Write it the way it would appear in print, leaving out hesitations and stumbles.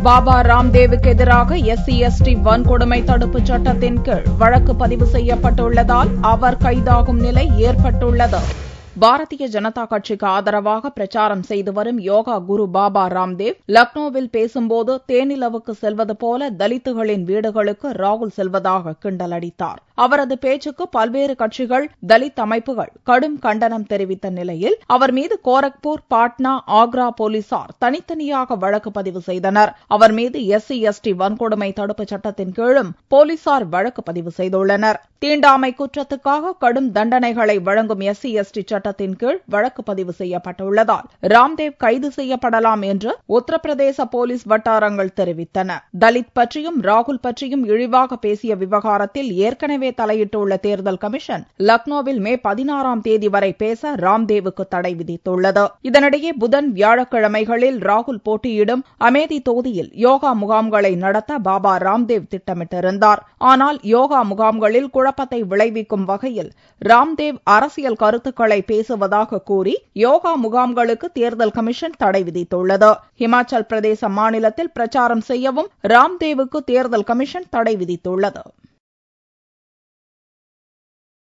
பாபா ராம்தேவுக்கு எதிராக SC/ST வன்கொடுமை தடுப்புச் சட்டத்தின் கீழ் வழக்கு பதிவு செய்யப்பட்டுள்ளதால் அவர் கைதாகும் நிலை ஏற்பட்டுள்ளது. பாரதிய ஜனதா கட்சிக்கு ஆதரவாக பிரச்சாரம் செய்து வரும் யோகா குரு பாபா ராம்தேவ் லக்னோவில் பேசும்போது தேனிலவுக்கு செல்வது போல தலித்துகளின் வீடுகளுக்கு ராகுல் செல்வதாக கிண்டல் அடித்தார். அவரது பேச்சுக்கு பல்வேறு கட்சிகள், தலித் அமைப்புகள் கடும் கண்டனம் தெரிவித்த நிலையில் அவர் மீது கோரக்பூர், பாட்னா, ஆக்ரா போலீசார் தனித்தனியாக வழக்கு பதிவு செய்தனர். அவர் மீது SC/ST வன்கொடுமை தடுப்புச் சட்டத்தின் கீழும் போலீசார் வழக்கு பதிவு செய்துள்ளனர். தீண்டாமை குற்றத்துக்காக கடும் தண்டனைகளை வழங்கும் SC/ST சட்டத்தின் கீழ் வழக்கு பதிவு செய்யப்பட்டுள்ளதால் ராம்தேவ் கைது செய்யப்படலாம் என்று உத்தரப்பிரதேச போலீஸ் வட்டாரங்கள் தெரிவித்தன. தலித் பற்றியும் ராகுல் பற்றியும் இழிவாக பேசிய விவகாரத்தில் ஏற்கனவே தலையிட்டுள்ள தேர்தல் கமிஷன் லக்னோவில் மே 16ஆம் தேதி வரை பேச ராம்தேவுக்கு தடை விதித்துள்ளது. இதனிடையே புதன், வியாழக்கிழமைகளில் ராகுல் போட்டியிடும் அமேதி தொகுதியில் யோகா முகாம்களை நடத்த பாபா ராம்தேவ் திட்டமிட்டிருந்தார். ஆனால் யோகா முகாம்களில் குழப்பத்தை விளைவிக்கும் வகையில் ராம்தேவ் அரசியல் கருத்துக்களை பேசுவதாக கூறி யோகா முகாம்களுக்கு தேர்தல் கமிஷன் தடை விதித்துள்ளது. ஹிமாச்சல் பிரதேச மாநிலத்தில் பிரச்சாரம் செய்யவும் ராம்தேவுக்கு தேர்தல் கமிஷன் தடை விதித்துள்ளது.